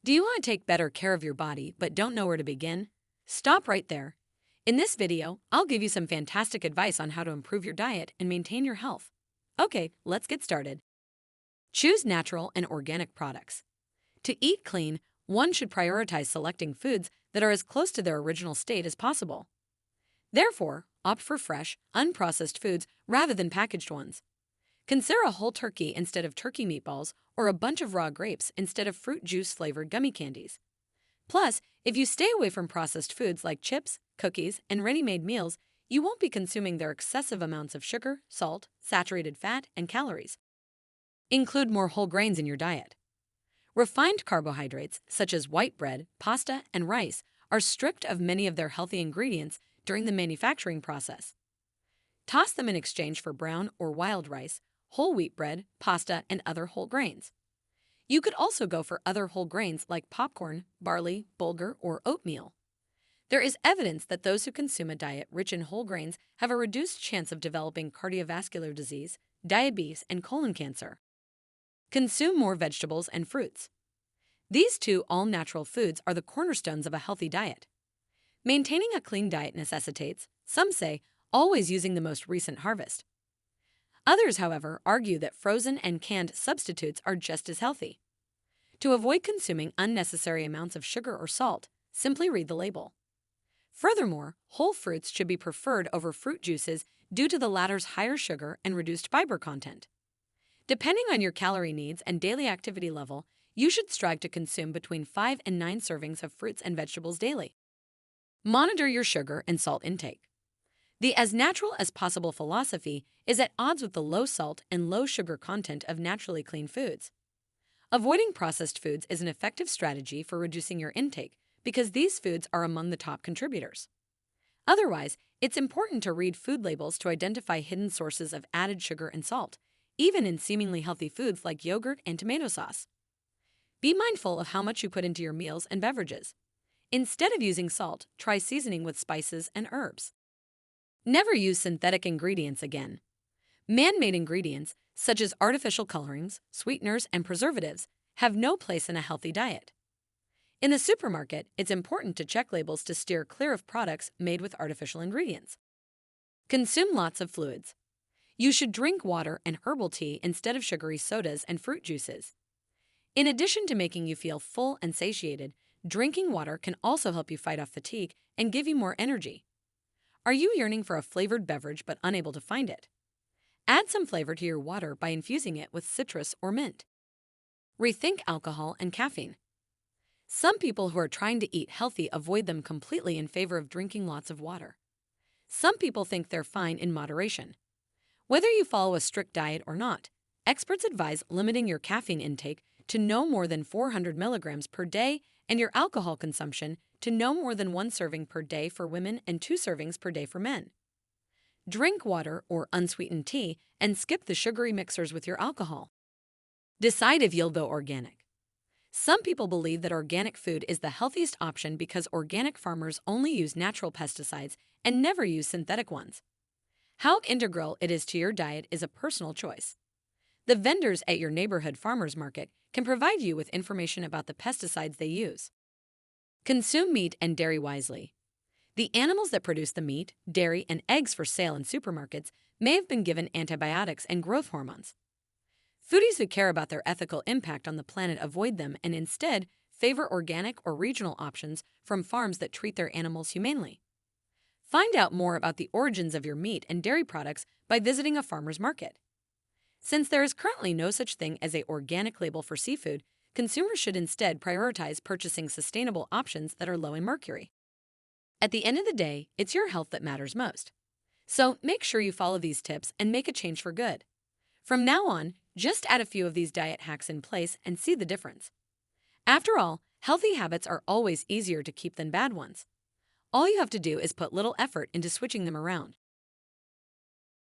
Do you want to take better care of your body but don't know where to begin? Stop right there. In this video, I'll give you some fantastic advice on how to improve your diet and maintain your health. Okay, let's get started. Choose natural and organic products. To eat clean, one should prioritize selecting foods that are as close to their original state as possible. Therefore, opt for fresh, unprocessed foods rather than packaged ones. Consider a whole turkey instead of turkey meatballs or a bunch of raw grapes instead of fruit juice-flavored gummy candies. Plus, if you stay away from processed foods like chips, cookies, and ready-made meals, you won't be consuming their excessive amounts of sugar, salt, saturated fat, and calories. Include more whole grains in your diet. Refined carbohydrates, such as white bread, pasta, and rice, are stripped of many of their healthy ingredients during the manufacturing process. Toss them in exchange for brown or wild rice, whole wheat bread, pasta, and other whole grains. You could also go for other whole grains like popcorn, barley, bulgur, or oatmeal. There is evidence that those who consume a diet rich in whole grains have a reduced chance of developing cardiovascular disease, diabetes, and colon cancer. Consume more vegetables and fruits. These two all-natural foods are the cornerstones of a healthy diet. Maintaining a clean diet necessitates, some say, always using the most recent harvest. Others, however, argue that frozen and canned substitutes are just as healthy. To avoid consuming unnecessary amounts of sugar or salt, simply read the label. Furthermore, whole fruits should be preferred over fruit juices due to the latter's higher sugar and reduced fiber content. Depending on your calorie needs and daily activity level, you should strive to consume between 5 and 9 servings of fruits and vegetables daily. Monitor your sugar and salt intake. The as natural as possible philosophy is at odds with the low salt and low sugar content of naturally clean foods. Avoiding processed foods is an effective strategy for reducing your intake because these foods are among the top contributors. Otherwise, it's important to read food labels to identify hidden sources of added sugar and salt, even in seemingly healthy foods like yogurt and tomato sauce. Be mindful of how much you put into your meals and beverages. Instead of using salt, try seasoning with spices and herbs. Never use synthetic ingredients again. Man-made ingredients, such as artificial colorings, sweeteners, and preservatives, have no place in a healthy diet. In the supermarket, it's important to check labels to steer clear of products made with artificial ingredients. Consume lots of fluids. You should drink water and herbal tea instead of sugary sodas and fruit juices. In addition to making you feel full and satiated, drinking water can also help you fight off fatigue and give you more energy. Are you yearning for a flavored beverage but unable to find it? Add some flavor to your water by infusing it with citrus or mint. Rethink alcohol and caffeine. Some people who are trying to eat healthy avoid them completely in favor of drinking lots of water. Some people think they're fine in moderation. Whether you follow a strict diet or not, experts advise limiting your caffeine intake to no more than 400 milligrams per day and your alcohol consumption to no more than 1 serving per day for women and 2 servings per day for men. Drink water or unsweetened tea and skip the sugary mixers with your alcohol. Decide if you'll go organic. Some people believe that organic food is the healthiest option because organic farmers only use natural pesticides and never use synthetic ones. How integral it is to your diet is a personal choice. The vendors at your neighborhood farmers market can provide you with information about the pesticides they use. Consume meat and dairy wisely. The animals that produce the meat, dairy, and eggs for sale in supermarkets may have been given antibiotics and growth hormones. Foodies who care about their ethical impact on the planet avoid them and instead favor organic or regional options from farms that treat their animals humanely. Find out more about the origins of your meat and dairy products by visiting a farmer's market. Since there is currently no such thing as an organic label for seafood, consumers should instead prioritize purchasing sustainable options that are low in mercury. At the end of the day, it's your health that matters most. So make sure you follow these tips and make a change for good. From now on, just add a few of these diet hacks in place and see the difference. After all, healthy habits are always easier to keep than bad ones. All you have to do is put little effort into switching them around.